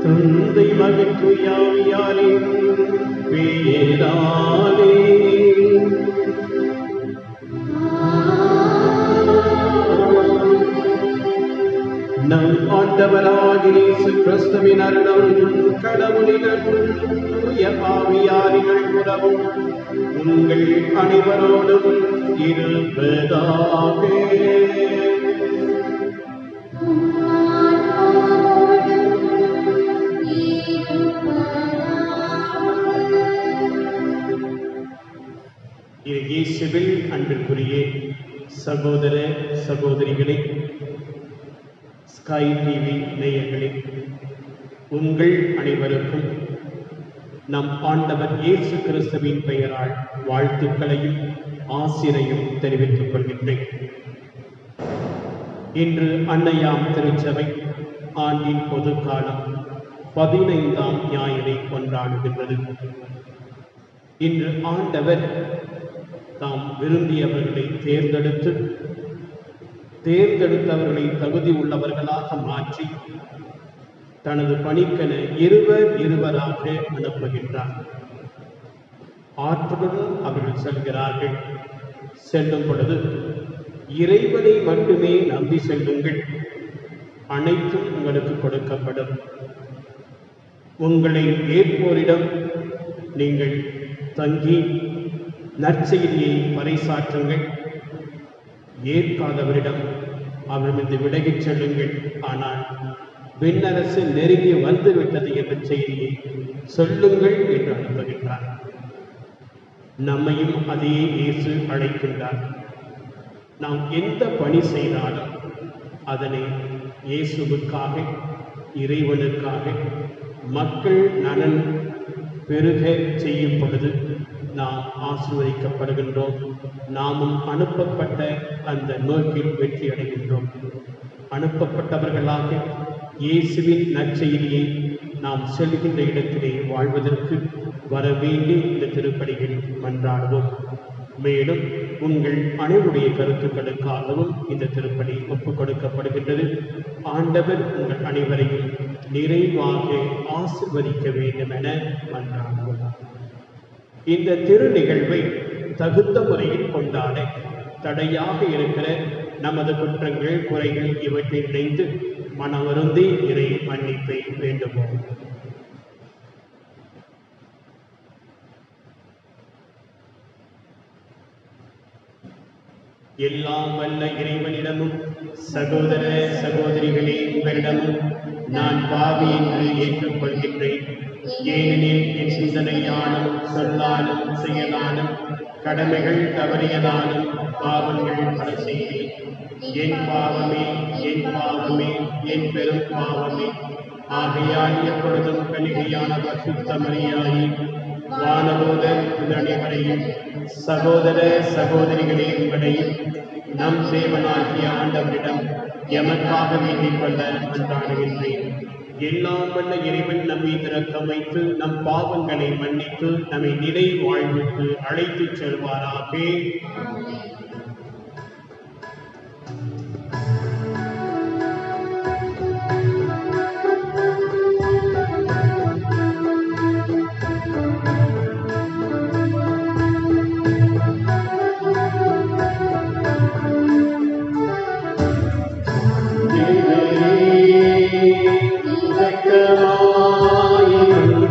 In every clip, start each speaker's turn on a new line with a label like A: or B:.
A: தந்தை மகன் தூயாவியாரே பேராலே நம் ஆண்டவராகிய இயேசு கிறிஸ்துவின் அருளும் கடவுளின் அருளும் தூய ஆவியாரின் உறவும் உங்கள் அனைவரோடும் இருப்பதாக. இயேசுவில் அன்பிற்குரிய சகோதர சகோதரிகளே, ஸ்கை டிவி நேயர்களே, உங்கள் அனைவருக்கும் நம் ஆண்டவர் இயேசு கிறிஸ்துவின் பெயரால் வாழ்த்துக்களையும் ஆசிரையும் தெரிவித்துக் கொள்கின்றேன். இன்று அன்னையாம் திருச்சபை ஆண்டின் பொது காலம் 15ஆம் ஞாயிறை கொண்டாடுகின்றது. இன்று ஆண்டவர் தாம் விரும்பியவர்களை தேர்ந்தெடுத்தவர்களை தகுதி உள்ளவர்களாக மாற்றி தனது பணிக்கென இருவராக அனுப்புகின்றார். ஆற்றுடன் அவர்கள் செல்கிறார்கள். செல்லும் பொழுது இறைவனை மட்டுமே நம்பி செல்லுங்கள், அனைத்தும் உங்களுக்கு கொடுக்கப்படும். உங்களை ஏற்போரிடம் நீங்கள் தங்கி நற்செய்தியை பறைசாற்றுங்கள், ஏற்காதவரிடம் அவரிடமிருந்து விலகிச் செல்லுங்கள். ஆனால் விண்ணரசு நெருங்கி வந்துவிட்டது என்ற செய்தியை சொல்லுங்கள் என்று அனுப்புகின்றார். நம்மையும் அதே இயேசு அழைக்கின்றார். நாம் எந்த பணி செய்தாலும் அதனை இயேசுவுக்காக, இறைவனுக்காக, மக்கள் நலன் பெருக செய்யும் பொழுது நாம் ஆசீர்வதிக்கப்படுகின்றோம். நாமும் அனுப்பப்பட்ட அந்த நோக்கில் வெற்றி அடைகின்றோம். அனுப்பப்பட்டவர்களாக இயேசுவின் நற்செய்தியை நாம் செல்கின்ற இடத்திலே வாழ்வதற்கு வரவேண்டி இந்த திருப்பலியில் மன்றாடுவோம். மேலும் உங்கள் அனைவருடைய கருத்துக்களுக்காகவும் இந்த திருப்பலி ஒப்புக் கொடுக்கப்படுகின்றது. ஆண்டவர் உங்கள் அனைவரையும் நிறைவாக ஆசீர்வதிக்க வேண்டும் என மன்றாடுவோம். இந்த திரு நிகழ்வை தகுந்த முறையில் கொண்டாட தடையாக இருக்கிற நமது குற்றங்கள், குறைகள் இவற்றை நினைந்து மனவருந்தி இறை மன்னிப்பை வேண்டுவோம். எல்லாம் வல்ல இறைவனிடமும் சகோதர சகோதரிகளே உங்களிடமும் நான் பாவி என்று ஏற்றுக்கொள்கின்றேன். ஏனெனில் என் சிந்தனையாலும் சொல்லாலும் செயலாலும் கடமைகள் தவறியதாலும் பாவங்கள் பல செய்தேன். என் பாவமே, என் பாவமே, என் பெரும் பாவமே. ஆகையால் எப்பொழுதும் கன்னிகையான பரிசுத்த மரியாயே, வானதூதர் அனைவரையும், சகோதர சகோதரிகளே உங்களையும் நம் தேவனாகிய ஆண்டவரிடம் எமக்காக வேண்டிக் கொள்ள மன்றாடுகின்றேன். எல்லாம் வல்ல இறைவன் நம்மை இரக்கம் வைத்து நம் பாவங்களை மன்னித்து நம்மை நிலை வாழ்வுக்கு அழைத்துச் செல்வாராக.
B: இரக்கமாயிரும்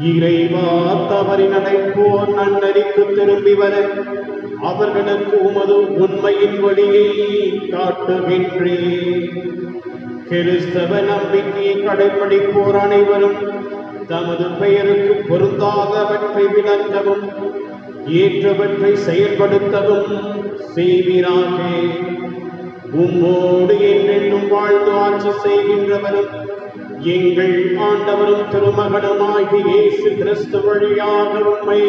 A: இறைவா, தவறி நடப்போர் நன்னறிக்கு திரும்பி வர அவர்களுக்கு உமது உண்மையின் வழியை காட்டுகின்றேன். கிறிஸ்தவ நம்பிக்கையை கடைப்பிடிப்போர் அனைவரும் தமது பெயருக்கு பொருந்தாதவற்றை விளக்கவும் ஏற்றவற்றை செயல்படுத்தவும் செய்வீராக. உம்மோடு என்றென்றும் வாழ்ந்து ஆட்சி செய்கின்றவரும் எங்கள் ஆண்டவரும் திருமகனுமாகிய இயேசு கிறிஸ்து வழியாக உம்மை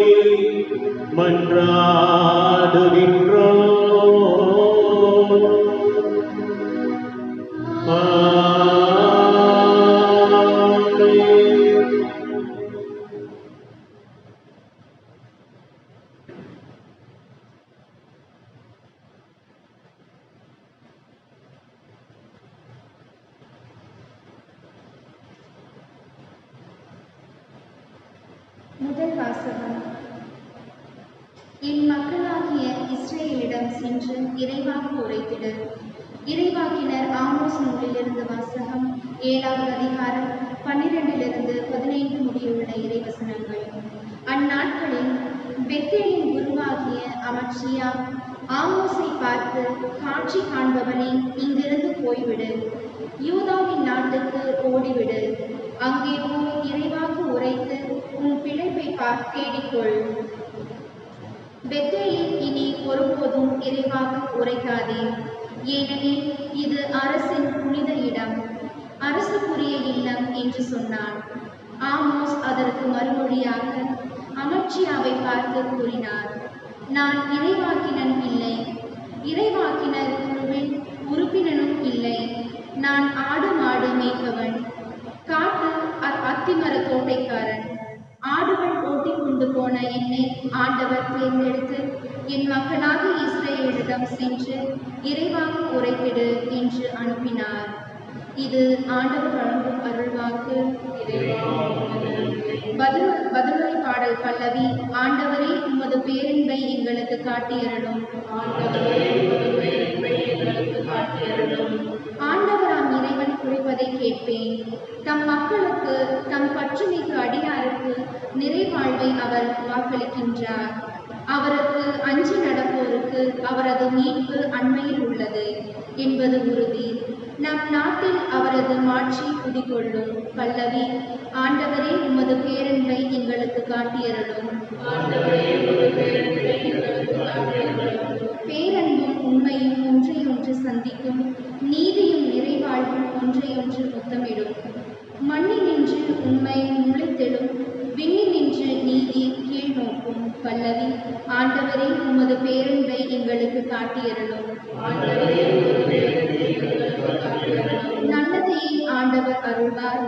A: மன்றாடுகின்றோம்.
B: முதல் வாசகம். என் மக்களாகிய இஸ்ரேலிடம் சென்று இறைவாக்கு உரைத்திடு. இறைவாக்கினர் ஆமோஸ் நூலிலிருந்து வாசகம். 7வது அதிகாரம் 12-15 முடியுள்ள இறைவசனங்கள். அந்நாட்களில் பெத்தேலின் குருவாகிய அமத்சியா ஆமோஸை பார்த்து, காட்சி காண்பவனே, இங்கிருந்து போய்விடு, யூதாவின் நாட்டுக்கு ஓடிவிடு, அங்கே போய் இறைவாக்கு உரைத்து உன் பிழைப்பை தேடிக்கொள். பெத்தேலில் இனி ஒருபோதும் இறைவாக்கு உரைக்காதே, ஏனெனில் இது அரசின் புனித இடம், அரசுக்குரிய இல்லம் என்று சொன்னான். ஆமோஸ் அதற்கு மறுமொழியாக அமத்சியாவை பார்த்து கூறினார், நான் இறைவாக்கினன் இல்லை, இறைவாக்கினர் குழுவின் உறுப்பினனும் இல்லை. நான் ஆடு மாடு மேய்ப்பவன், காட்டு அத்திமர தோட்டைக்காரன். ஆடுகள் ஓட்டிக் கொண்டு போன என்னை ஆண்டவர் தேர்ந்தெடுத்து என் மக்களாக இஸ்ரேலிடம் சென்று இறைவாக்கு உரைத்திடு என்று அனுப்பினார். இது ஆண்டவர் வழங்கும் அருள்வாக்கு. பதிலுரை பாடல் பல்லவி. ஆண்டவரே, உமது பேரன்பை எங்களுக்கு காட்டியருளும். ஆண்டவராம் இறைவன் குறிப்பதை கேட்பேன். தம் மக்களுக்கு, தம் பற்றுமைக்கு அடியாருக்கு நிறைவாழ்வை அவர் வாக்களிக்கின்றார். அவருக்கு அஞ்சி நடப்போருக்கு அவரது மீட்பு அண்மையில் உள்ளது என்பது உறுதி. நம் நாட்டில் அவரது மாட்சி குடிகொள்ளும். பல்லவி. ஆண்டவரே, உமது பேரன்பை எங்களுக்கு காட்டியருளும். பேரன்பும் உண்மையும் ஒன்றையொன்று சந்திக்கும், நீதியும் நிறைவாழ்வும் ஒன்றையொன்று முத்தமிடும். மண்ணினின்று உண்மை முளைத்தெழும், விண்ணினின்று நீதி கீழ் நோக்கும். பல்லவி. ஆண்டவரே, உமது பேரன்பை எங்களுக்கு காட்டியருளும். நல்லதையே ஆண்டவர் அருள்வார்,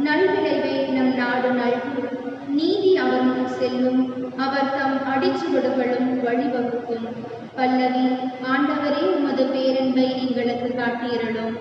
B: நல்விளைவை நம் நாடு நல்கும். நீதி அவர் முன் செல்லும், அவர் தம் அடிச்சுவடுகளும் வழிவகுக்கும். பல்லவி. ஆண்டவரே, உமது பேரன்பை எங்களுக்கு காட்டியருளும்.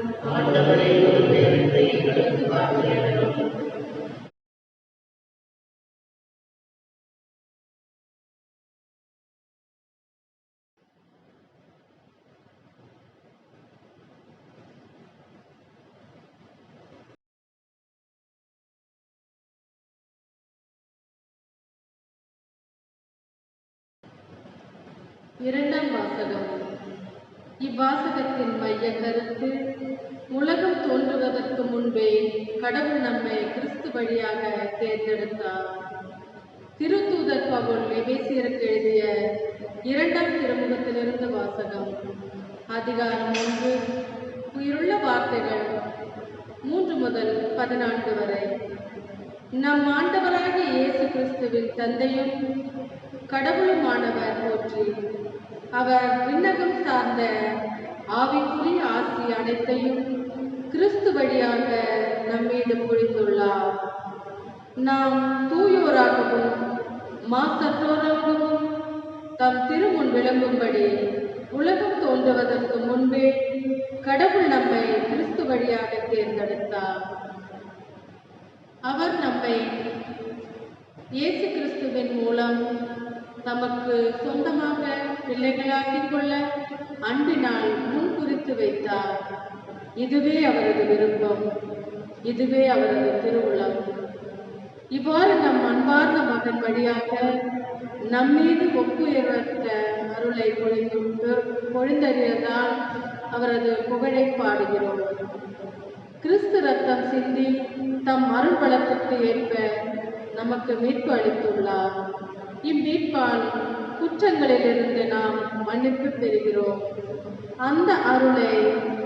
C: இரண்டாம் வாசகம். இவ்வாசகத்தின் மைய கருத்து, உலகம் தோன்றுவதற்கு முன்பே கடவுள் நம்மை கிறிஸ்து வழியாக தேர்ந்தெடுத்தார். திருத்தூதர் பவுல் எபேசியருக்கு எழுதிய 2ஆம் திருமுகத்திலிருந்து வாசகம். அதிகாரம் 1, உயிருள்ள வார்த்தைகள் 3 முதல் 14 வரை. நம் ஆண்டவராகிய இயேசு கிறிஸ்துவின் தந்தையும் கடவுளுமானவர் போற்றி. அவர் விண்ணகம் சார்ந்த ஆவிக்குரிய ஆசி அனைத்தையும் கிறிஸ்து வழியாக நம்மீது பொழிந்துள்ளார். நாம் தூயோராகவும் மாசற்றோராகவும் தம் திருமுன் விளங்கும்படி உலகம் தோன்றுவதற்கு முன்பே கடவுள் நம்மை கிறிஸ்து வழியாக தேர்ந்தெடுத்தார். அவர் நம்மை இயேசு கிறிஸ்துவின் மூலம் தமக்கு சொந்தமாக பிள்ளைகளாக்கிக் கொள்ள அன்பினால் முன்குறித்து வைத்தார். இதுவே அவரது விருப்பம், இதுவே அவரது திருவுளம். இவ்வாறு நம் அன்பார்ந்த மகன் வழியாக நம்மீது ஒப்புயர்வற்ற அருளை பொழிந்தறியதால் அவரது புகழை பாடுகிறோம். கிறிஸ்து ரத்தம் சிந்தி தம் அருள் பலத்திற்கு ஏற்ப நமக்கு மீட்பு அளித்துள்ளார். இம்மீட்பால் குற்றங்களிலிருந்து நாம் மன்னிப்பு பெறுகிறோம். அந்த அருளை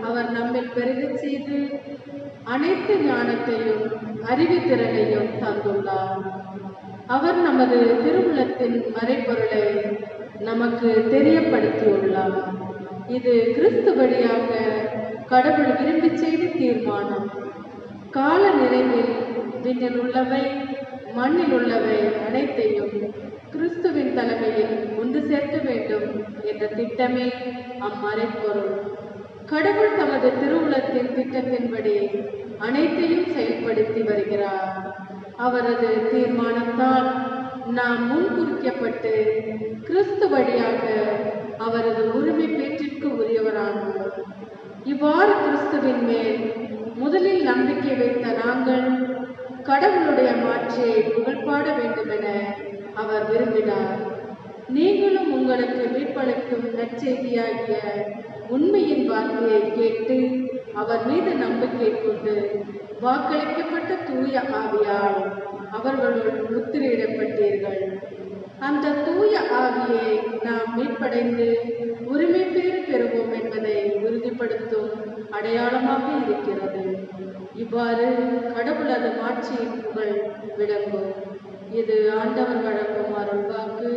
C: அவர் நம்மில் பெருகச் செய்து அனைத்து ஞானத்தையும் அறிவுத்திறனையும் தந்துள்ளார். அவர் நமது திருவுளத்தின் மறைபொருளை நமக்கு தெரியப்படுத்தியுள்ளார். இது கிறிஸ்து வழியாக கடவுள் விரும்பி செய்த தீர்மானம். கால நிறைவில் விண்ணில் உள்ளவை மண்ணில் உள்ளவை அனைத்தையும் கிறிஸ்துவின் தலைமையில் ஒன்று சேர்க்க வேண்டும் என்ற திட்டமே அம்மறைப்பொருள். கடவுள் தமது திருவுளத்தின் திட்டத்தின்படி அனைத்தையும் செயல்படுத்தி வருகிறார். அவரது தீர்மானத்தால் நாம் முன்குறிக்கப்பட்டு கிறிஸ்து வழியாக அவரது உரிமை பேற்றிற்கு உரியவரானோம். இவ்வாறு கிறிஸ்துவின் மேல் முதலில் நம்பிக்கை வைத்த நாங்கள் கடவுளுடைய மாட்சியை புகழ்பாட வேண்டுமென அவர் விரும்பினார். நீங்களும் உங்களுக்கு மீட்பளிக்கும் நற்செய்தியாகிய உண்மையின் வார்த்தையை கேட்டு அவர் மீது நம்பிக்கை கொண்டு வாக்களிக்கப்பட்ட தூய ஆவியால் அவர்களுள் முத்திரையிடப்பட்டீர்கள். அந்த தூய ஆவியை நாம் மீட்படைந்து உரிமை பேறு பெறுவோம் என்பதை உறுதிப்படுத்தும் அடையாளமாக இருக்கிறது. இவ்வாறு கடவுளது மாட்சியின் புகழ் விளங்கும். இது ஆண்டவர் வழங்கும் அருள்வாக்கு.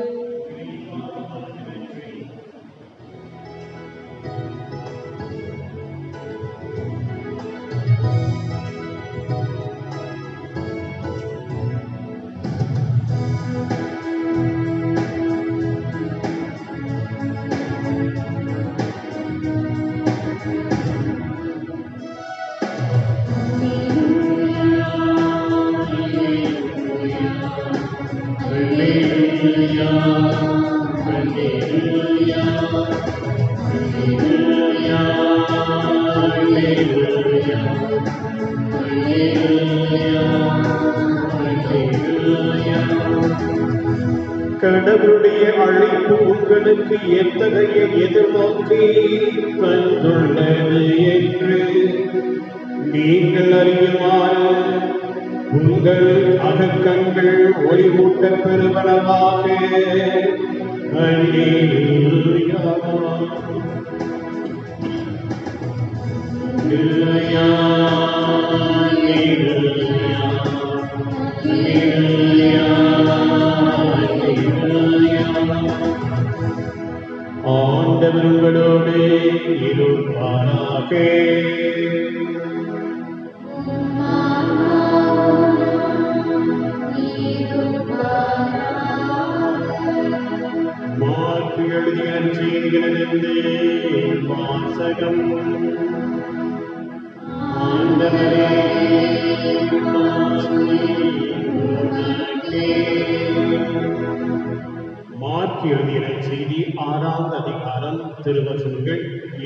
A: கடவுளுடைய அழைப்பு உங்களுக்கு எத்தகைய எதிர்நோக்கி தந்துள்ளது என்று நீங்கள் அறியுமாறு உங்கள் அகக்கண்கள் ஒளிமூட்டப் பெறுவனவாக. அல்லேலூயா. அல்லேலூயா. அல்லேலூயா. ஆண்டவர் உங்களோடு இருப்பாராக. மார்க்கு எழுதிய நற்செய்தியிலிருந்து வாசகம். ஆண்டவரே மார்க்கு எழுதிய நற்செய்தி 6ஆம் அதிகாரம் திருவசனங்கள்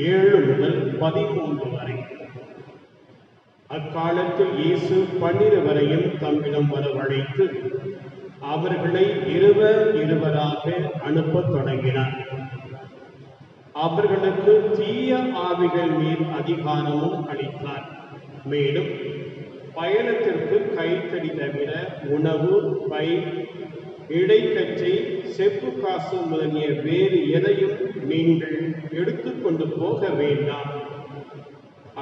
A: 7 முதல் 13 வரை. அக்காலத்தில் இயேசு 12 வரையும் தம்மிடம் வரவழைத்து அவர்களை இருவராக அனுப்பத் தொடங்கினார். அவர்களுக்கு தீய ஆவிகள் மீது அதிகாரமும் அளித்தார். மேலும் பயணத்திற்கு கைத்தடி தவிர உணவு, பை, இடைக்கச்சை, செப்பு காசு முதலிய வேறு எதையும் நீங்கள் எடுத்துக்கொண்டு போக வேண்டாம்.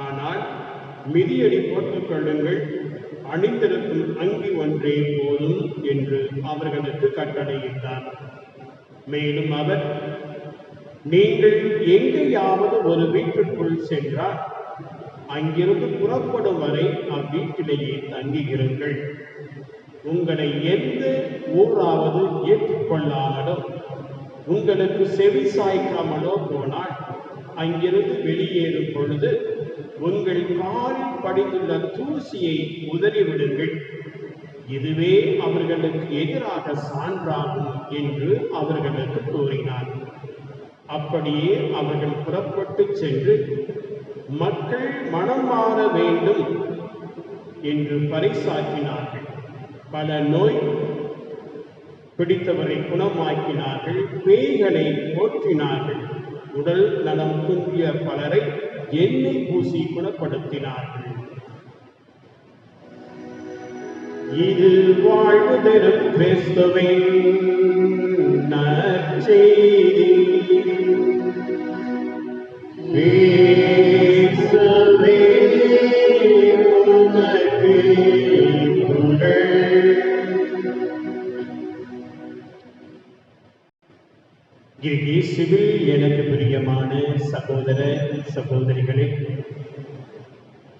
A: ஆனால் மிதியடி போட்டுக் கொள்ளுங்கள், அணிந்திருக்கும் அங்கி ஒன்றே போதும் என்று அவர்களுக்கு கட்டளையிட்டார். மேலும் அவர், நீங்கள் எங்கேயாவது ஒரு வீட்டுக்குள் சென்றால் அங்கிருந்து புறப்படும் வரை அவ்வீட்டிலேயே தங்குகிறீர்கள். உங்களை எந்த ஊராவது ஏற்றுக்கொள்ளாமலோ உங்களுக்கு செவி சாய்க்காமலோ போனால் அங்கிருந்து வெளியேறும் பொழுது உங்கள் காலில் படிந்துள்ள தூசியை உதறிவிடுங்கள். இதுவே அவர்களுக்கு எதிராக சான்றாகும் என்று அவர்களுக்கு கூறினார். அப்படியே அவர்கள் புறப்பட்டு சென்று மக்கள் மனம் மாற வேண்டும் என்று பறைசாற்றினார்கள். பல நோய் பிடித்தவரை குணமாக்கினார்கள், பேய்களை போற்றினார்கள், உடல் நலம் குன்றிய பலரை எண்ணெய் பூசி குணப்படுத்தினார்கள். இது வாழ்வு தரும் கிறிஸ்துவின் நற்செய்தி. இயேசுவே உமக்கு புகழ். இயேசுவில் எனக்கு பிரியமான சகோதர சகோதரிகளே,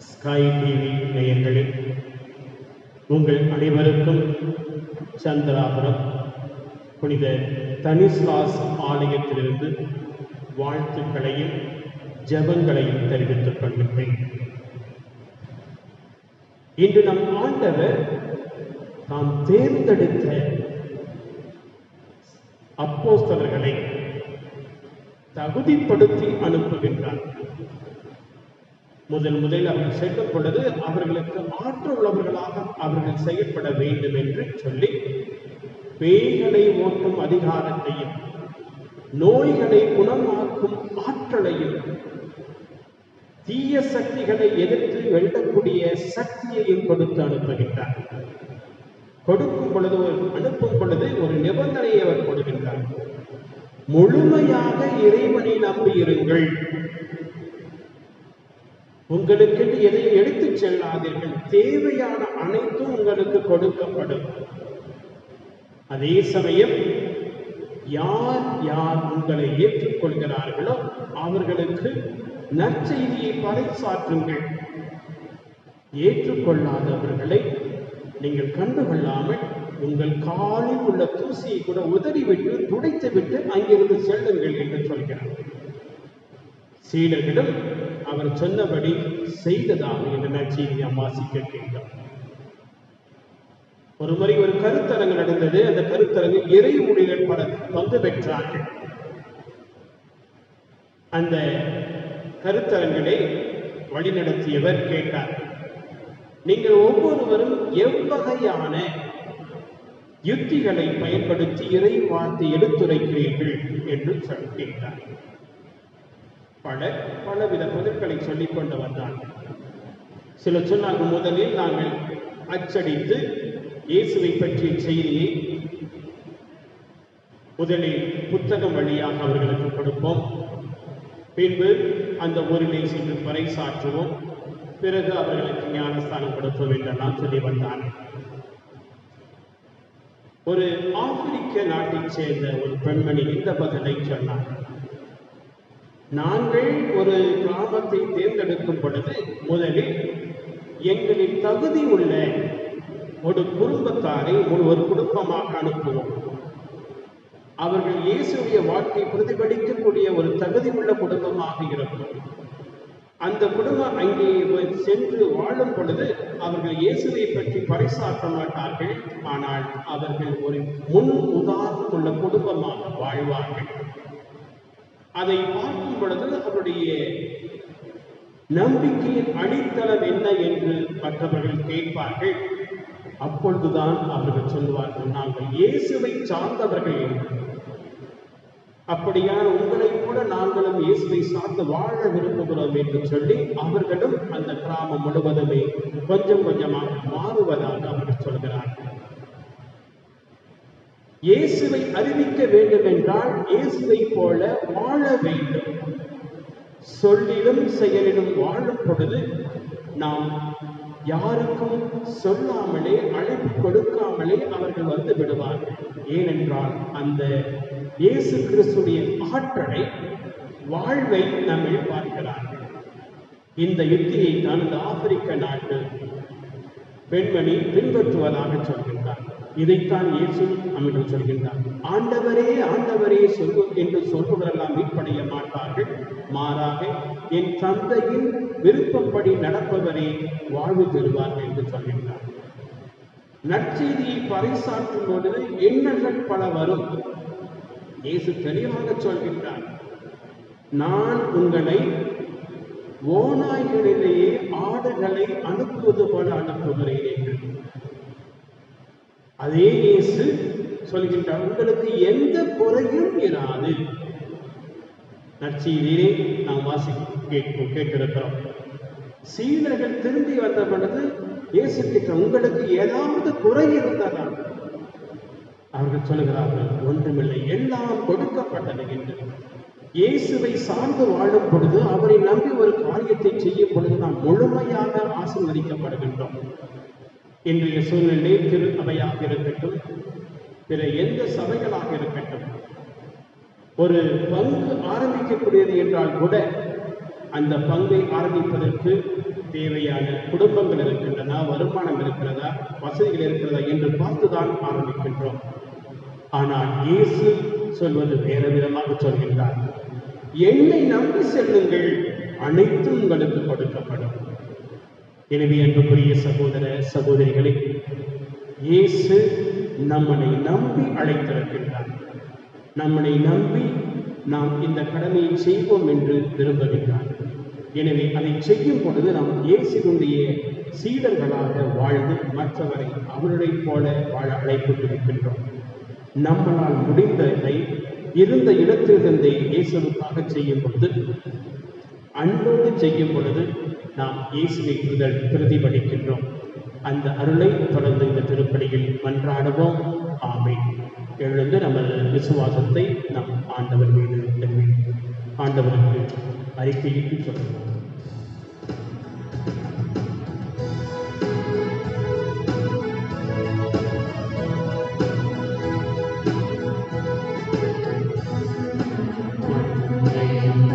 A: ஸ்கை டிவி நேயர்களே, உங்கள் அனைவருக்கும் சந்திராபுரம் புனித தனிஸ்லாஸ் ஆலயத்திலிருந்து வாழ்த்துக்களையும் ஜெபங்களையும் தெரிவித்துக் கொள்கின்றேன். இன்று நம் ஆண்டவர் தாம் தேர்ந்தெடுத்த அப்போஸ்தலர்களை தகுதிப்படுத்தி அனுப்புகின்றார். முதலில் அவர்கள் செல்லும் பொழுது அவர்களுக்கு ஆற்றல் உள்ளவர்களாக அவர்கள் செயல்பட வேண்டும் என்று சொல்லி பேய்களை ஓட்டும் அதிகாரத்தையும் நோய்களை குணமாக்கும் ஆற்றலையும் தீய சக்திகளை எதிர்த்து வெல்லக்கூடிய சக்தியையும் கொடுத்து அனுப்புகின்றார். கொடுக்கும் பொழுது அனுப்பும் பொழுது ஒரு நிபந்தனையை அவர் கொடுக்கின்றார். முழுமையாக இறைவனை நம்பியிருங்கள், உங்களுக்கு எதை எடுத்துச் செல்லாதீர்கள், தேவையான அனைத்தும் உங்களுக்கு கொடுக்கப்படும். அதே சமயம் யார் யார் உங்களை ஏற்றுக்கொள்கிறார்களோ அவர்களுக்கு நற்செய்தியை பறைசாற்றுங்கள். ஏற்றுக்கொள்ளாதவர்களை நீங்கள் கண்டுகொள்ளாமல் உங்கள் காலில் உள்ள தூசியை கூட உதறிவிட்டு துடைத்து விட்டு அங்கிருந்து செல்லுங்கள் என்று சொல்கிறார். சீடர்களும் அவர் சொன்னபடி செய்ததாக என்ற நற்செய்தியை வாசிக்க கேட்டோம். ஒரு முறை ஒரு கருத்தரங்கு நடந்தது. அந்த கருத்தரங்கில் இறை ஊழியர்கள் பலர் பங்கு பெற்றார்கள். அந்த கருத்தரங்களை வழிநடத்தியவர் கேட்டார், நீங்கள் ஒவ்வொருவரும் எவ்வகையான யுக்திகளை பயன்படுத்தி இறை வார்த்தை எடுத்துரைக்கிறீர்கள் என்று கேட்டார். பலவித பதில்களை சொல்லிக் கொண்டு வந்தார்கள். சிலர் சொன்னார்கள், முதலில் நாங்கள் அச்சடித்து இயேசுவை பற்றிய செய்தியை முதலில் புத்தகம் வழியாக அவர்களுக்கு கொடுப்போம், பின்பு அந்த ஊரிலே சென்று பறைசாற்றுவோம், பிறகு அவர்களுக்கு ஞானஸ்தானம் கொடுப்போம் என்றெல்லாம் சொல்லி வந்தார்கள். ஒரு ஆப்பிரிக்க நாட்டைச் சேர்ந்த ஒரு பெண்மணி இந்த பதிலை சொன்னார். நாங்கள் ஒரு கிராமத்தை தேர்ந்தெடுக்கும் பொழுது முதலில் எங்களின் தகுதி உள்ள ஒரு குடும்பத்தாரை ஒரு குடும்பமாக அனுப்புவோம். அவர்கள் இயேசுடைய வாழ்க்கை பிரதிபலிக்கக்கூடிய ஒரு தகுதி உள்ள குடும்பமாக இருக்கும். அந்த குடும்பம் அங்கே சென்று வாழும் பொழுது அவர்கள் இயேசுவை பற்றி பறைசாற்ற மாட்டார்கள், ஆனால் அவர்கள் ஒரு முன் உதாரணம் உள்ள குடும்பமாக வாழ்வார்கள். அதை பார்க்கும் பொழுது அவருடைய நம்பிக்கையின் அடித்தளம் என்ன என்று மற்றவர்கள் கேட்பார்கள். அப்பொழுதுதான் அவர்கள் சொல்வார்கள், நாங்கள் இயேசுவை சார்ந்தவர்கள் என்று. அப்படியான உங்களைப் போல நாங்களும் இயேசுவை சார்ந்து வாழ விரும்புகிறோம் என்று சொல்லி அவர்களும் அந்த கிராமம் முழுவதுமே கொஞ்சம் கொஞ்சமாக மாறுவதாக அவர்கள் சொல்கிறார்கள். இயேசுவை அறிவிக்க வேண்டும் என்றால் இயேசுவை போல வாழ வேண்டும். சொல்லிலும் செயலிலும் வாழும் பொழுது நாம் யாருக்கும் சொல்லாமலே அழைப்பு கொடுக்காமலே அவர்கள் வந்து விடுவார்கள். ஏனென்றால் அந்த இயேசு கிறிஸ்துடைய ஆற்றலை வாழ்வை நம்மை பார்க்கிறார்கள். இந்த யுக்தியை தான் இந்த ஆப்பிரிக்க நாட்டு பெண்மணி பின்பற்றுவதாக சொல்கின்றார். இதைத்தான் இயேசு நம்மிடம் சொல்கின்றார். ஆண்டவரே ஆண்டவரே என்று சொல்பவரெல்லாம் மீட்படைய மாட்டார்கள், மாறாக என் தந்தையின் விருப்பப்படி நடப்பவரே வாழ்வு பெறுவார்கள் என்று சொல்கின்றார். நற்செய்தியை பறைசாற்றும் பொழுது எண்ணங்கள் பல வரும். இயேசு தெளிவாக சொல்கின்றார், நான் உங்களை ஓநாய்களிலேயே ஆடுகளை அனுப்புவது போல அனுப்புகிறேன் என்று. அதே இயேசு சொல்கின்றார், உங்களுக்கு எந்த குறையும் இராது. நற்செய்தியிலே நாம் கேட்டிருக்கிறோம். சீடர்கள் திரும்பி வந்த பொழுது இயேசு கிட்ட உங்களுக்கு ஏதாவது குறை இருந்ததா? அவர்கள் சொல்கிறார்கள், ஒன்றுமில்லை, எல்லாம் கொடுக்கப்பட்டது என்று. இயேசுவை சார்ந்து வாழும் பொழுது, அவரை நம்பி ஒரு காரியத்தை செய்யும் பொழுது நாம் முழுமையாக ஆசீர்வதிக்கப்படுகின்றோம். இன்றைய சூழ்நிலை திரு அவையாக இருக்கட்டும், பிற எந்த சபைகளாக இருக்கட்டும், ஒரு பங்கு ஆரம்பிக்கக்கூடியது என்றால் கூட அந்த பங்கை ஆரம்பிப்பதற்கு தேவையான குடும்பங்கள் இருக்கின்றன, வருமானம் இருக்கிறதா, வசதிகள் இருக்கிறதா என்று பார்த்துதான் ஆரம்பிக்கின்றோம். ஆனால் இயேசு சொல்வது வேற விதமாக சொல்கின்றார். என்னை நம்பி செல்லுங்கள், அனைத்தும் உங்களுக்கு கொடுக்கப்படும். எனவே அன்புக்குரிய சகோதர சகோதரிகளை, இயேசு நம்மை நம்பி அழைத்திருக்கின்றார். நம்மை நம்பி நாம் இந்த கடமையை செய்வோம் என்று விரும்புகின்றார். எனவே அதை செய்யும் பொழுது நாம் இயேசுவினுடைய சீடர்களாக வாழ்ந்து மற்றவரை அவருடைய போல வாழ அழைக்கப்பட்டிருக்கின்றோம். நம்மளால் முடிந்ததை இருந்த இடத்திலிருந்தே இயேசுவுக்காக செய்யும் பொழுது, அன்போடு செய்யும் பொழுது நாம் இயேசுவை பிரதிபலிக்கின்றோம். அந்த அருளை தொடர்ந்து இந்த திருப்பலியில் மன்றாடுவோம். ஆமென். எழுந்து நமது விசுவாசத்தை நம் ஆண்டவர் மீது ஆண்டவருக்கு அறிக்கையிட்டு சொல்லுவோம்.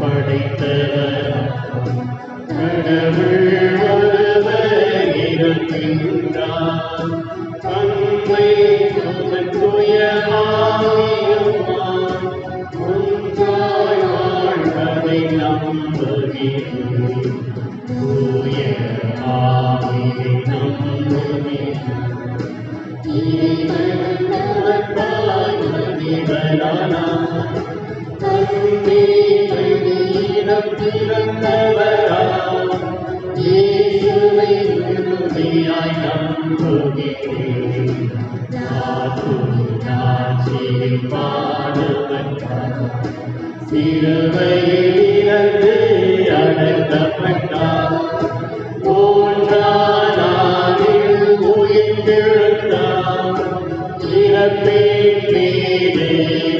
A: படைத்தவர் கடவுள் ஒருவர் இருக்கின்றார். தந்தை தூய ஆவியுமாய் ஒன்றாய் வாழ்வதை நம்புகிறேன். தூய ஆவியை நம்புகிறேன். இறைவனாய் மனிதனானார். தந்தை பிறந்தவராம் இயேசுவை உறுதியாய் நம்புகிறேன். நாச்சில் பாடுபட்டார். சிலுவையில் இருந்து அடக்கப்பட்டார். மூன்றாம் நாளில் உயிர்த்தெழுந்தார். இறப்பின் மீது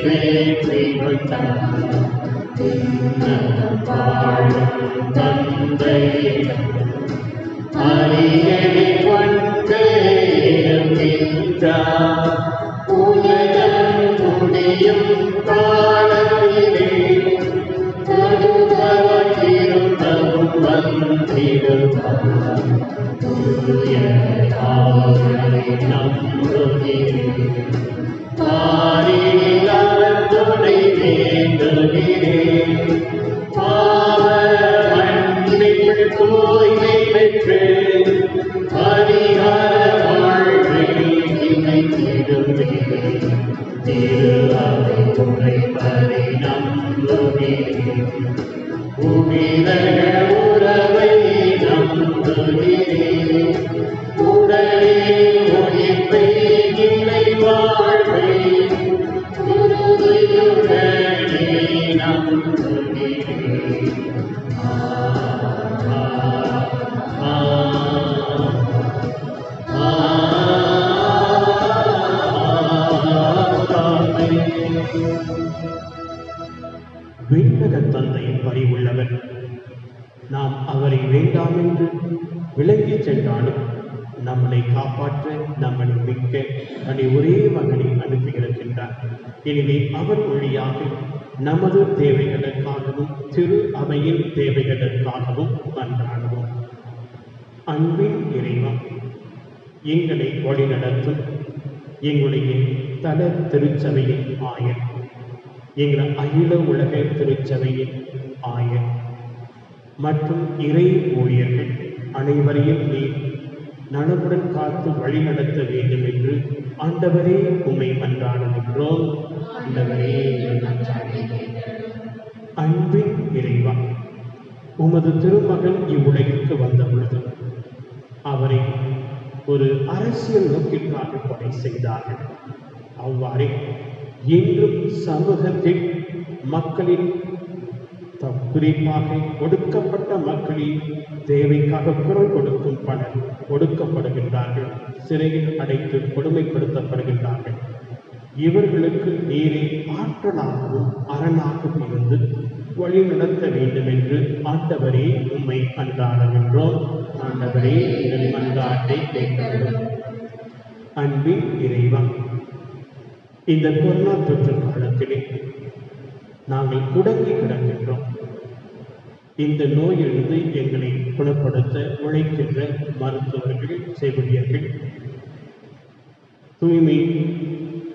A: வெற்றி கொண்டார். தந்தையிடம் அரியணை கொண்டு இருக்கின்றார். உலகம் முடியும் காலத்திலே திரும்பவும் வந்திடுவார். தூய ஆவியை நம்புகிறேன். பாரில் அவர் துணை வேண்டுகிறேன். பாவ மன்னிப்பு தூய்மை பெற்று அதிகார வாழ்வில் இணைத்திடுகிறேன். திரு அவை உரைப்பதை நம்புகிறேன். புனிதர்கள் உறவை நம்புகிறேன். உடலில் உயிர்ப்பை நிலை வாழ்வை உறுதியுடனே நம்புகிறேன். விண்ணக தந்தையின் பரிவுள்ளவர். நாம் அவரை வேண்டாம் என்று விலகி சென்றாலும் நம்மளை காப்பாற்ற நம்மளை மிக்க தன்னை ஒரே மகனை அனுப்பியிருக்கின்றார். எனவே அவர் வழியாக நமது தேவைகளுக்காகவும் திரு அவையின் தேவைகளுக்காகவும் மன்றாடுவோம். அன்பின் இறைவா, எங்களை வழிநடத்தும் எங்களுடைய தல திருச்சபையின் ஆயர், எங்கள் அகில உலக திருச்சபையின் ஆயர் மற்றும் இறை ஊழியர்கள் அனைவரையும் நீர் நலமுடன் காத்து வழிநடத்த வேண்டும் என்று ஆண்டவரே உம்மை மன்றாடுகின்றோம். ஆண்டவரே, அன்பின் இறைவா, உமது திருமகன் இவ்வுலகிற்கு வந்த பொழுது அவரை ஒரு அரசியல் நோக்கிற்காக கொலை செய்தார்கள். அவ்வாறே இன்றும் சமூகத்தில் மக்களின் குறிப்பாக ஒடுக்கப்பட்ட மக்களின் தேவைக்காக குரல் கொடுக்கும் பலர் ஒடுக்கப்படுகின்றார்கள், சிறையில் அடைத்து கொடுமைப்படுத்தப்படுகின்றார்கள். இவர்களுக்கு நீரே ஆற்றலாகவும் அரணாகவும் இருந்து வழி நடத்த வேண்டும் என்று ஆண்டவரே உம்மை மன்றாடுகின்றோம். ஆண்டவரே, எங்கள் மன்றாட்டை கேட்கிறோம். அன்பின் இறைவா, இந்த கொரோனா தொற்று காலத்திலே நாங்கள் குடங்கி கிடக்கின்றோம். இந்த நோயிலிருந்து எங்களை குணப்படுத்த உழைக்கின்ற மருத்துவர்கள், செவிலியர்கள், தூய்மை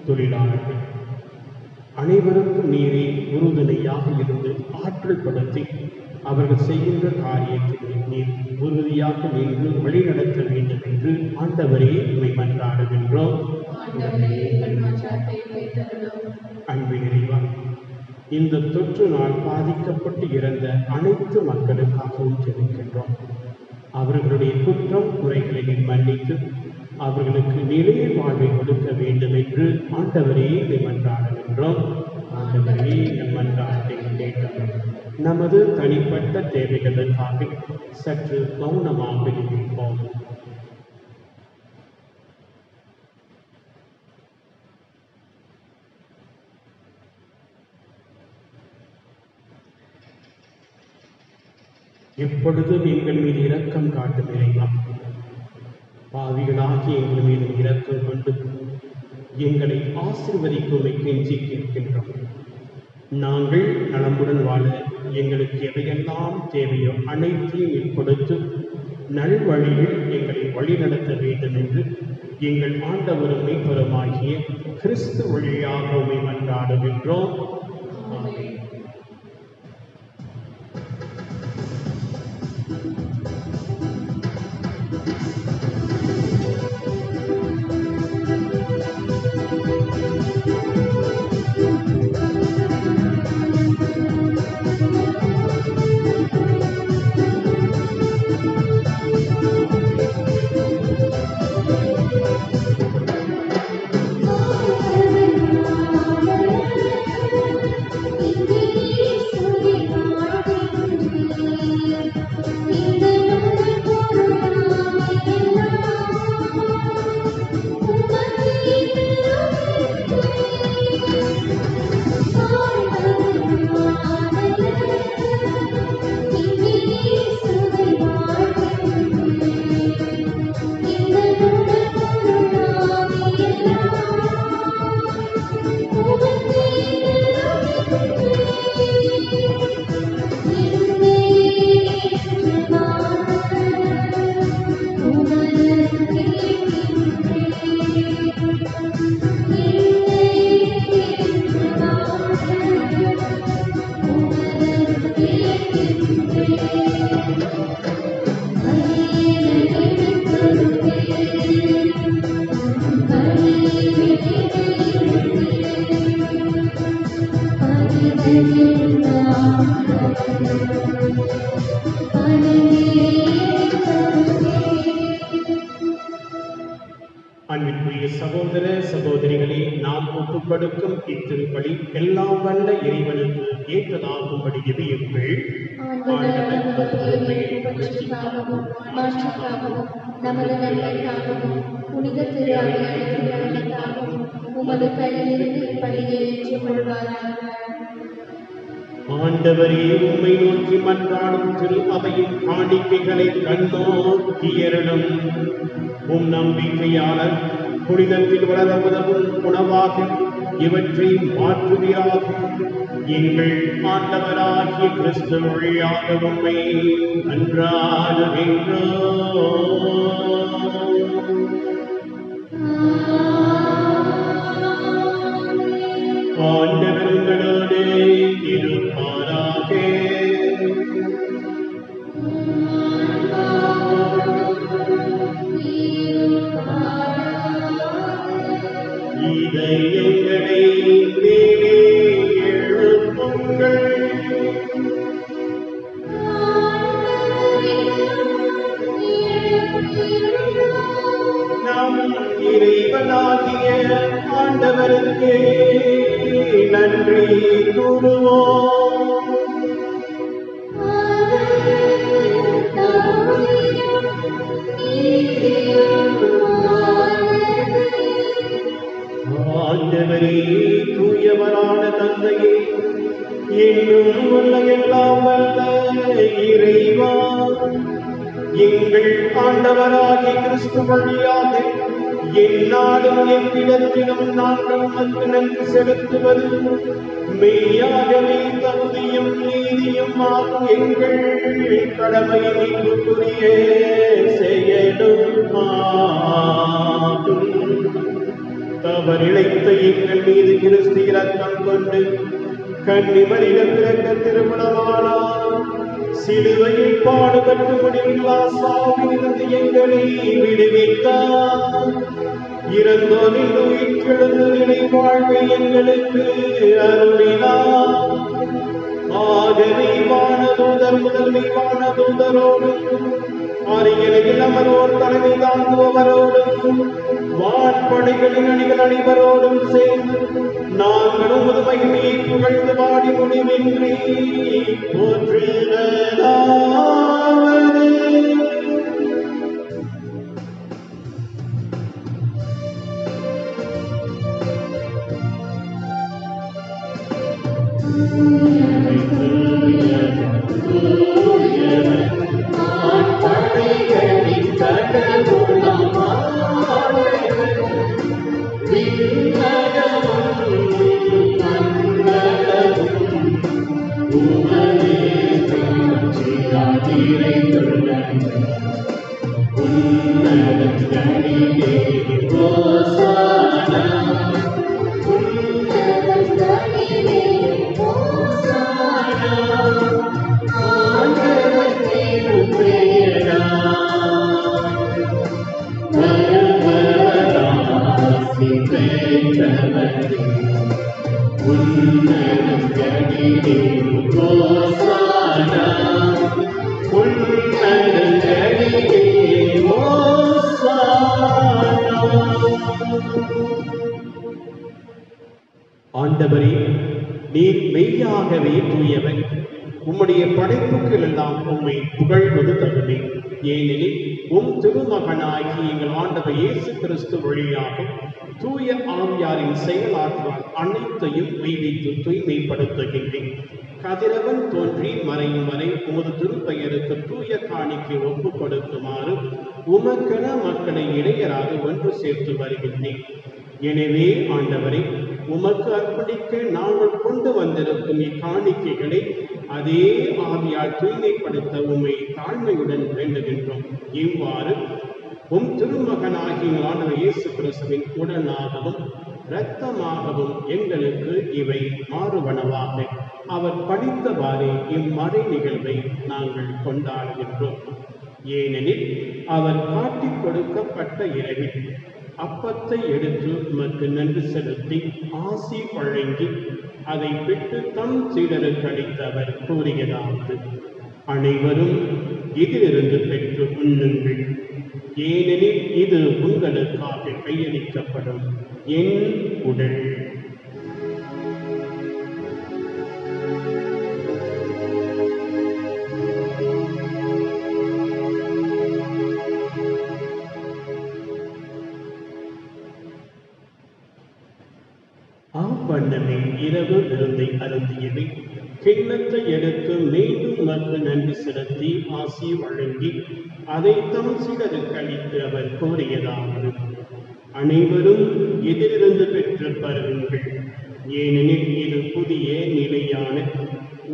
A: தொழிலாளர்கள் அனைவருக்கும் நீரே உறுதுணையாக இருந்து ஆற்றல் படுத்தி அவர்கள் செய்கின்ற காரியத்திலே நீர் உறுதியாக நின்று வழிநடத்த வேண்டும் என்று ஆண்டவரே உம்மை மன்றாடுகின்றோம். அன்பின் இறைவா, இந்த தொற்றினால் பாதிக்கப்பட்டு இறந்த அனைத்து மக்களுக்காகவும் ஜெபிக்கின்றோம். அவர்களுடைய குற்றம் குறைகளை மன்னித்து அவர்களுக்கு நிலைய வாழ்வை கொடுக்க வேண்டும் என்று ஆண்டவரே மன்றாடுகின்றோம். ஆண்டவரே மன்றாட்டை கேட்டோம். நமது தனிப்பட்ட தேவைகளுக்காக சற்று மௌனமாக இருப்போம். எப்பொழுதும் எங்கள் மீது இரக்கம் காட்டும் இறைவா, பாவிகளாகி எங்கள் மீது இரக்கம் கொண்டு எங்களை ஆசீர்வதிக்கும்படி கெஞ்சி கேட்கின்றோம். நாங்கள் நலமுடன் வாழ எங்களுக்கு எவையெல்லாம் தேவையோ அனைத்தையும் கொடுத்து நல்வழியில் எங்களை வழிநடத்த வேண்டும் என்று எங்கள் ஆண்டவரும் மீட்பருமாகிய கிறிஸ்து வழியாக உம்மை மன்றாடுகின்றோம். ஆமென். அன்பிற்குரிய சகோதர சகோதரிகளே, நாம் ஒப்புக்கொடுக்கும் இத்திருப்பலி எல்லாம் வல்ல இறைவனுக்கு ஏற்றதாகும்படி எவியுங்கள்.
B: நமது நன்மைக்காகவும் புனித திருவிழாவுக்காகவும் உமது கையிலிருந்து இப்பலியை ஏற்றுக்கொள்வாராக.
A: ஆண்டவரே, உம்மை நோக்கி மன்றாடும் திரு அவையின் காணிக்கைகளை கண்ணோக்கியருளும். உம் நம்பிக்கையாளர் புனிதத்தில் வளர உதவும் உணவாக இவற்றை மாற்றுவீராக. எங்கள் ஆண்டவராகிய கிறிஸ்து வழியாக உம்மை மன்றாடுகின்றோம். ஆண்டவர் உங்களோடு இருப்பாராக. இதயங்களை மேலே எழுப்புங்கள். நம் இறைவனாகிய ஆண்டவருக்கு நன்றி கூறுவோம். ஆண்டவரே, தூயவரான தந்தையே, இன்னும் உள்ள எல்லாம் வல்ல இறைவா, எங்கள் ஆண்டவராகிய கிறிஸ்து வழியாக எந்நாளும் எவ்விடத்திலும் நாங்கள் உமக்கு நன்றி செலுத்துவது மெய்யாகவே தகுதியும் நீதியும் ஆகும் எங்கள் கடமையை மீட்புக்குரிய செயலும் ஆகும். தவறிழைத்த எங்கள் மீது கிறிஸ்து இரக்கம் கொண்டு கன்னிமரிடம் பிறக்க திருமணமானார். சிலுவையில் பாடுபட்டு முடிவில்லா சாவிலிருந்து எங்களை விடுவித்தார். இறந்தோரின் உயிர்த்தெழுந்த நிலை வாழ்வை எங்களுக்கு அருளினார். ஆகவே வானதூதர் முதன்மை வானதூதரோடும் அரியணையில் அமர்வோர் தலைமை தாங்குபவரோடும் வான்படைகளின் அணிகள் அனைவரோடும் சேர்ந்து நாங்களும் உமது மகிமையை புகழ்ந்து பாடி முடிவின்றி போற்றுவதாவது. ஆண்டவரே, நீர் மெய்யாகவே தூயவர். உம்முடைய படைப்புகள் எல்லாம் உம்மை புகழ்வது தகுதி. ஏனெனில் உம் திருமகனாகி எங்கள் ஆண்டவர் இயேசு கிறிஸ்து வழியாக தூய ஆவியாரின் செயலாற்றால் அனைத்தையும் மெய்வித்து தூய்மைப்படுத்துகின்றேன். கதிரவன் தோன்றி மறையும் வரை உமது திருப்பெயருக்கு தூய காணிக்கை ஒப்புக் கொடுக்குமாறு உமக்கென மக்களை இடையராக ஒன்று சேர்த்து வருகின்றேன். எனவே ஆண்டவரை, உமக்கு அர்ப்பணிக்க நாங்கள் கொண்டு வந்திருக்கும் இக்காணிக்கைகளை அதே ஆவியால் தூய்மைப்படுத்த உம்மை தாழ்மையுடன் வேண்டுகின்றோம். இவ்வாறு உம் திருமகனாகிய ஆண்டவர் இயேசு கிறிஸ்துவின் உடனாகவும் இரத்தமாகவும் எங்களுக்கு இவை மாறுவனவாக அவர் படித்தவாறே இம்மறை நிகழ்வை நாங்கள் கொண்டாடுகின்றோம். ஏனெனில் அவர் காட்டிக் கொடுக்கப்பட்ட இரவில் அப்பத்தை எடுத்து உமக்கு நன்றி செலுத்தி ஆசி வழங்கி அதை விட்டு தம் சீடருக்கு அளித்து அவர் கூறியதாவது: அனைவரும் இதிலிருந்து பெற்று உண்ணுங்கள், ஏனெனில் இது உங்களுக்காக கையளிக்கப்படும் என் உடல். அவ்வண்ணமே இரவு விருந்தை அருந்தியவை கிண்ணத்தை எடுத்து மீண்டும் உமக்கு நன்றி செலுத்தி ஆசி வழங்கி அதை தம் சீடருக்கு அளித்து அவர் கூறியதாவது: அனைவரும் இதிலிருந்து பெற்று பருகுங்கள், ஏனெனில் இது புதிய நிலையான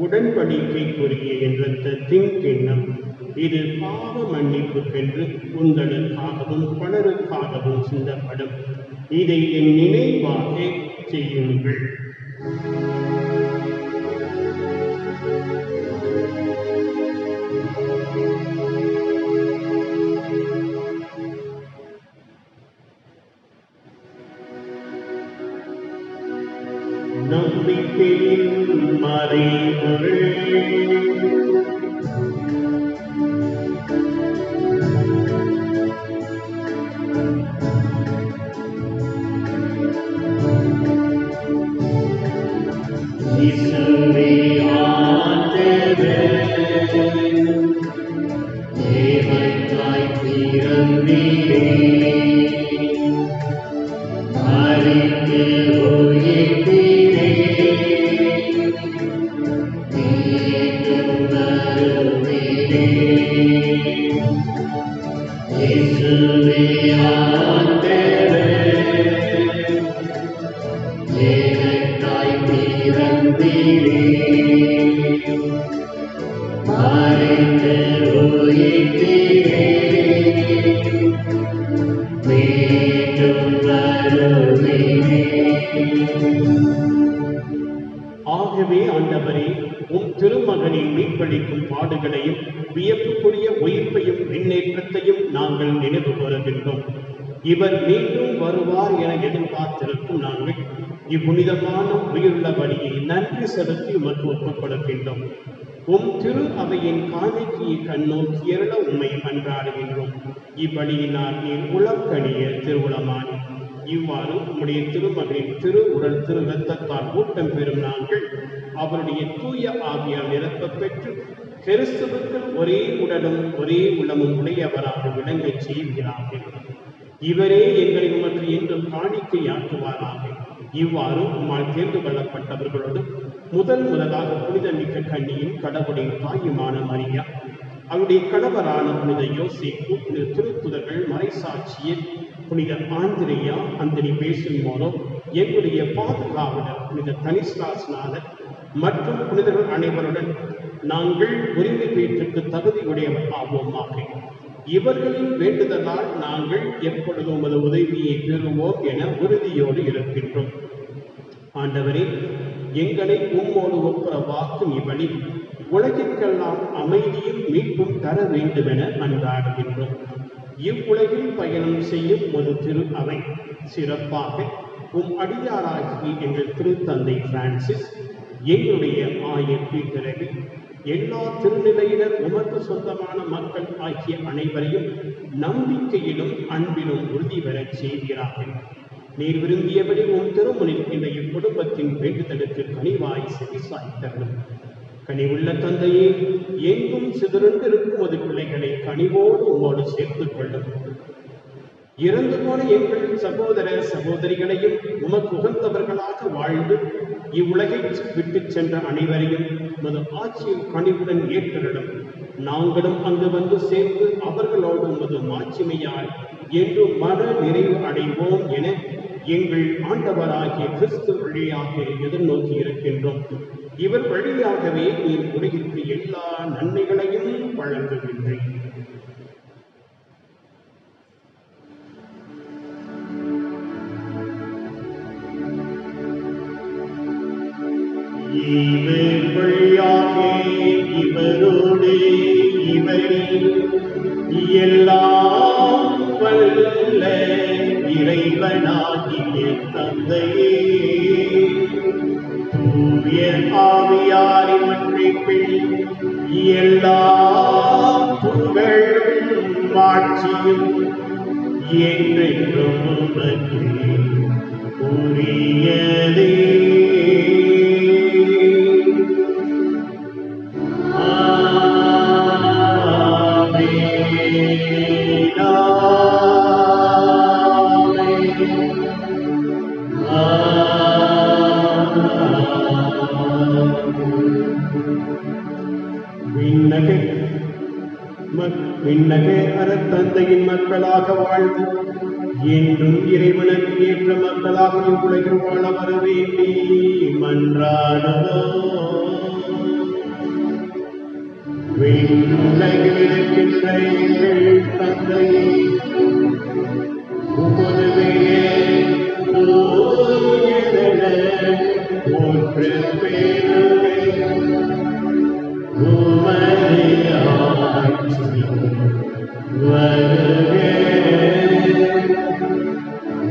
A: உடன்படிக்கைக்குரிய என் இரத்தத்தின் கிண்ணம். இது பாவ மன்னிப்புக்கென்று உங்களுக்காகவும் பலருக்காகவும் சிந்தப்படும். இதை என் நினைவாக செய்யுங்கள். நம்பிக்கையின் மறைபொருள். ஆகவே ஆண்டவரே, உம் திருமகனின் மீட்பளிக்கும் பாடுகளையும் வியப்புக்குரிய உயிர்ப்பையும் விண்ணேற்றத்தையும் நாங்கள் நினைவு கூறுகின்றோம். இவர் மீண்டும் வருவார் என எதிர்பார்த்திருக்கும் நாங்கள் இப்புனிதமான உயிருள்ள பலியை நன்றி செலுத்தி உமக்கு ஒப்புக் கொடுக்கின்றோம். உம் திரு அவையின் காணிக்கையை கண்ணோக்கி எழ உம்மை மன்றாடுகின்றோம். இப்பலியினால் நீர் உளக்கணிய திருவுளமான இவ்வாறு உம்முடைய திருமகனின் திரு உடல் திரு இரத்தத்தால் ஊட்டம் பெறும் நாங்கள் அவருடைய தூய ஆவியால் நிரப்பப் பெற்று கிறிஸ்துவுக்கு ஒரே உடலும் ஒரே உளமும் உடையவராக விளங்கச் செய்கிறார்கள். இவரே எங்களை உமக்கு என்றும் காணிக்கையாக்குவாராக. இவ்வாறு உம்மால் தேர்ந்து கொள்ளப்பட்டவர்களோடு முதலாக புனிதமிக்க கன்னியின் கடவுளின் தாயுமான மரியா, அவருடைய கணவரான புனித யோசேப்பு, புனித திருத்துதர்கள், மறைசாட்சியர் புனித ஆந்திரேயா, அந்தனி பேசுமோனோ, எங்களுடைய பாதுகாவலர் புனித தனிஸ்தாஸ்நாதர் மற்றும் புனிதர்கள் அனைவருடன் நாங்கள் உரிமை பேற்றுக்கு தகுதியுடையவர் ஆவோமாக. இவர்களின் வேண்டுதலால் நாங்கள் எப்பொழுதும் உமது உதவியை பெறுவோம் என உறுதியோடு இருக்கின்றோம். ஆண்டவரே, எங்களை உம்மோடு ஒப்புரவாக்கும் இவ்வழி உலகிற்கெல்லாம் அமைதியும் மீட்பும் தர வேண்டுமென மன்றாடுகின்றோம். இவ்வுலகில் பயணம் செய்யும் ஒரு திரு அவை சிறப்பாக உம் அடியாராகிய எங்கள் திருத்தந்தை பிரான்சிஸ், எங்களுடைய ஆயர் பீட்டரவி, எல்லா திருநிலையினர் உமக்கு சொந்தமான மக்கள் ஆகிய அனைவரையும் நம்பிக்கையிலும் அன்பிலும் உறுதி பெறச் செய்கிறார்கள். நீர் விரும்பியபடி உம் திருமுனில் இந்த இக்குடும்பத்தின் வேண்டுதலுக்கு கனிவாய் செவிசாய்த்தருளும். கனிவுள்ள தந்தையே, எங்கும் சிதறண்டிருக்கும் ஒரு பிள்ளைகளை கனிவோடு உம்மோடு சேர்த்துக் கொள்ளும். இறந்து போன எங்கள் சகோதர சகோதரிகளையும் உமக்கு உகந்தவர்களாக வாழ்ந்து இவ்வுலகை விட்டு சென்ற அனைவரையும் உமது ஆட்சியில் கனிவுடன் ஏற்றரிடம் நாங்களும் அங்கு வந்து சேர்ந்து அவர்களோடு உமது மாட்சிமையால் என்று மன நிறைவு அடைவோம் என எங்கள் ஆண்டவராகிய கிறிஸ்து வழியாக எதிர்நோக்கி இருக்கின்றோம். இவர் வழியாகவே நீர் உலகிற்கு எல்லா நன்மைகளையும் வழங்குகின்றேன். இவர் வழியாக இவரோடு இவரில் எல்லாம் வல்ல இறைவனாகிய தந்தையே, தூய ஆவியாரின் ஒன்றிப்பில் எல்லா புகழும் மாட்சியும் என்றென்றும் உமக்கு உரியதே. விண்ணக அறத்தந்தையின் மக்களாக வாழ்ந்து என்றும் இறைவனுக்கு ஏற்ற மக்களாக இவ்வுலகில் வாழ வர வேண்டி மன்றாடுவோம். விண்ணுலகில் இருக்கின்ற எங்கள் தந்தையே, உமது பெயர் தூயதென போற்றப் பெறுக. உமது ஆட்சி வருக.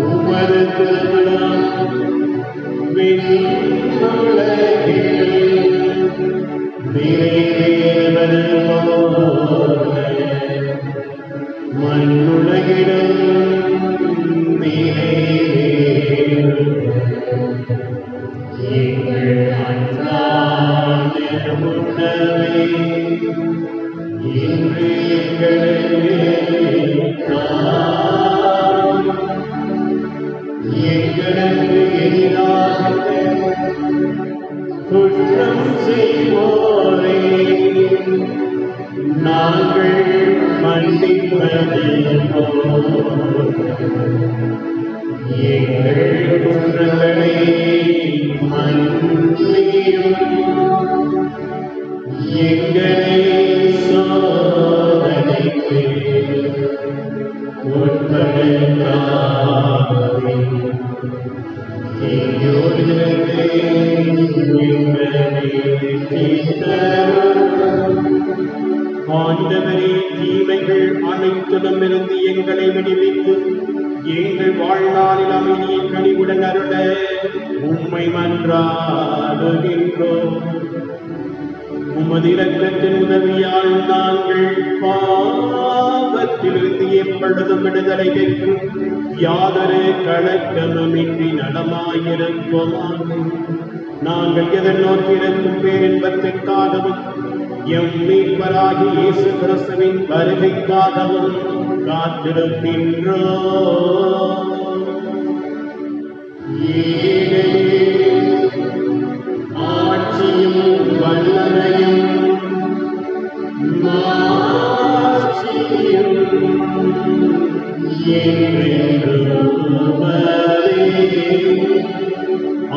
A: உமது திருமணம் விண்ணுலகில் நிறைவேறுவது போல மண்ணுலகிலும் நிறைவேறுக. எங்கள் அன்றாட உணவை இன்று எங்களுக்கு எதிராக குற்றம் செய்வோரே நாங்கள் மன்னிப்பது போல் எங்கள் குற்றங்களை மன்னியும். எங்களை சோதனைக்கு உட்படுத்தாதே, தீயோரிலிருந்து எங்களை மீட்டருளும். ஆண்டவரே, தீமைகள் அனைத்திடமிருந்து எங்களை விடுவித்து எங்கள் வாழ்நாளில் அமைதியை கனிவுடன் அருள உம்மை மன்றாடுகின்றோம். உமது இரக்கத்தின் உதவியால் நாங்கள் பாவத்திலிருந்து எப்பொழுதும் விடுதலை பெற்று யாதொரு கலக்கமின்றி நலமாயிருப்போமாக. நாங்கள் எதிர்நோக்கியிருக்கும் பேரின்பத்திற்காகவும் எம் மீட்பராகிய இயேசு கிறிஸ்துவின் வருகைக்காகவும் காத்திருக்கின்றோம். ஆட்சியும் வல்லமையும் மாட்சியும்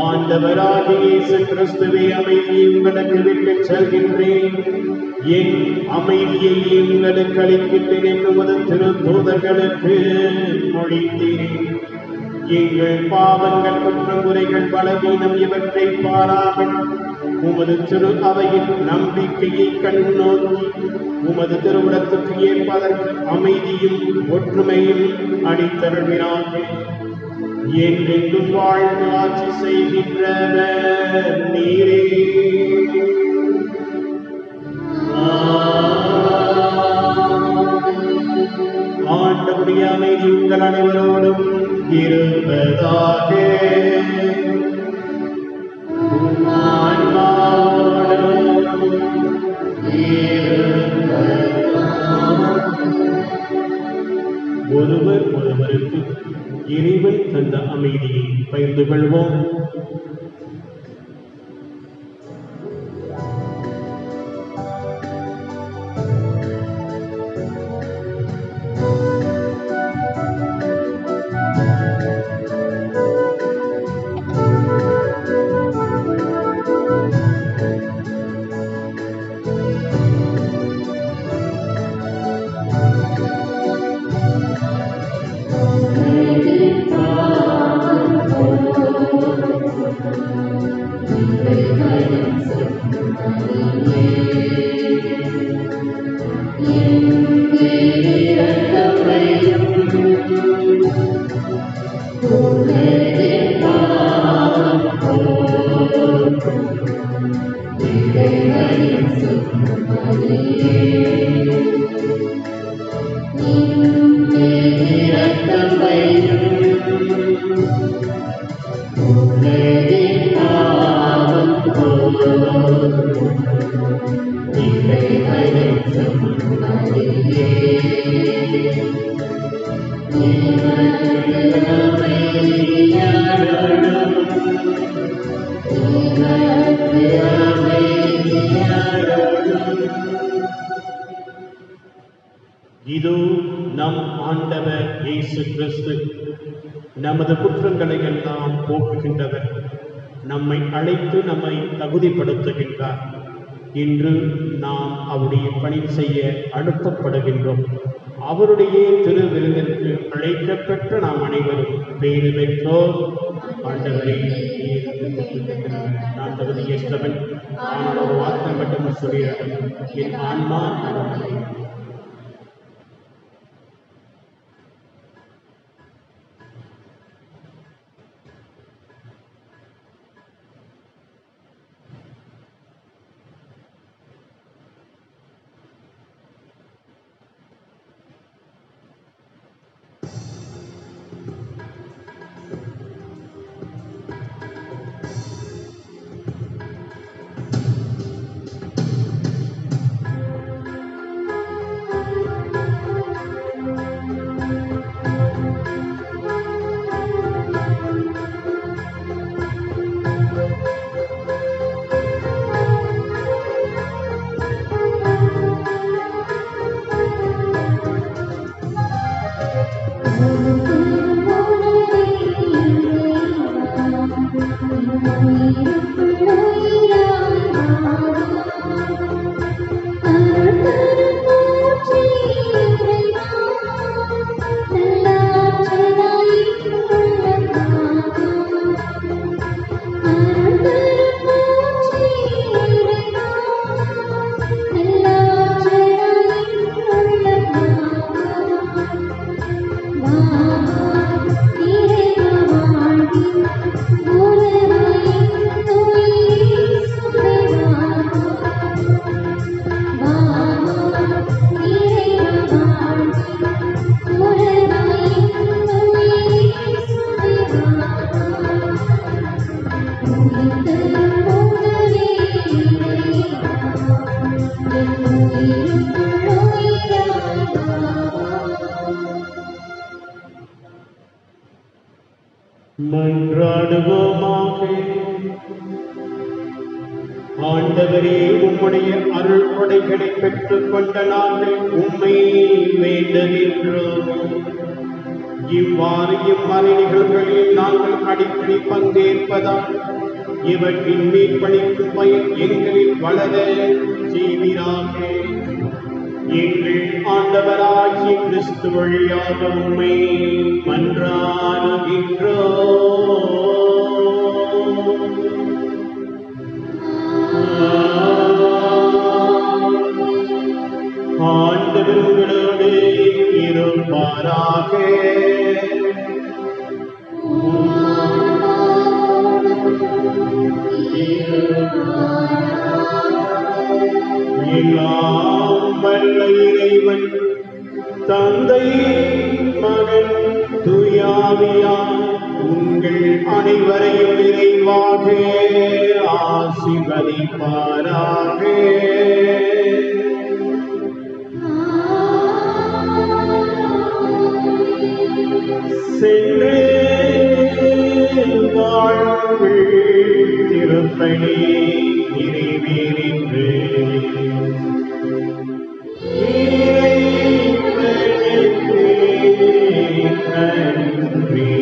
A: ஆண்டவராகிய இயேசு கிறிஸ்துவே, அமைதியை உங்களுக்கு விட்டுச் செல்கின்றேன், என் அமைதியை உங்களுக்கு அளிக்கின்றேன் என்று உமது திருத்தூதர்களுக்கு மொழிந்தேன். எங்கள் பாவங்கள், குற்றங்குறைகள், பலவீனம் இவற்றை பாராமல் உமது திரு அவையின் நம்பிக்கையை கண்ணோக்கி உமது திருவுடத்துக்கு ஏற்பதற்கு அமைதியும் ஒற்றுமையும் அளித்தருள்கிறார்கள். என்றென்றும் வாழ்ந்து ஆட்சி செய்கின்றவர் நீரே. ஆண்டவருடைய அமைதி உங்கள் அனைவரோடும் இருப்பதாக. ஒருவர் ஒருவருக்கு இறைவன் தந்த அமைதியை பகிர்ந்து கொள்வோம். இதோ நம் ஆண்டவர் இயேசு கிறிஸ்து நமது குற்றங்களை எல்லாம் போக்குகின்றவர், நம்மை அழைத்து நம்மை தகுதிப்படுத்துகின்றார். இன்று நாம் அவருடைய பணி செய்ய அனுப்பப்படுகின்றோம். அவருடைய திருவிருந்திற்கு அழைக்கப்பெற்ற நாம் அனைவரும் பேறு பெற்றோர். ஆண்டவரே, நான் தகுதியற்றவன், ஆனால் ஒரு வார்த்தை மட்டும் சொல்லியிருக்கும், என் ஆன்மா மன்றாடுவோமாக. ஆண்டவரே, உம்முடைய அருள் கொடைகளை பெற்றுக் கொண்ட நாங்கள் உம்மை வேண்டுகின்றோம். இவ்வாறு இம்மறை நிகழ்வுகளில் நாங்கள் அடிக்கடி பங்கேற்பதால் இவற்றின் மீட்பளிக்கும் பயன் எங்களில் வளர செய்வீராக. எங்கள் ஆண்டவராகிய கிறிஸ்து வழியாக உம்மை மன்றாடுகின்றோம். ஆண்டவர் உங்களோடு இருப்பாராக. எல்லாம் வல்ல இறைவன் தந்தை, மகன், தூயாவியார் உங்கள் அனைவரையும் நிறைவாக ஆசீர்வதிப்பாராக. சென்று வாழ்வுள் திருப்பணி நிறைவேறிற்று. இறைவனுக்கு நன்றி.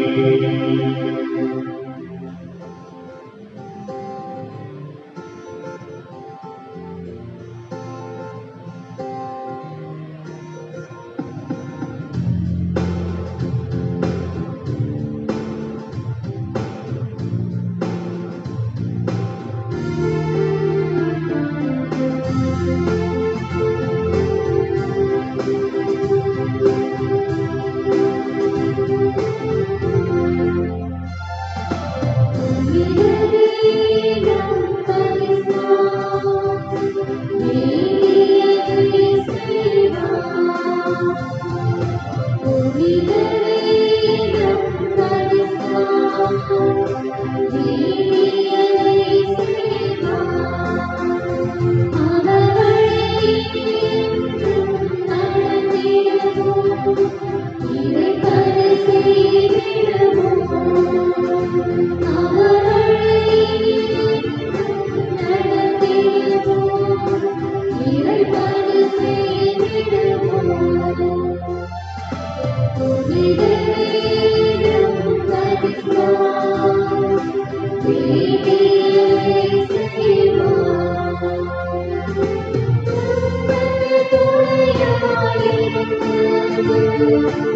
B: Thank you.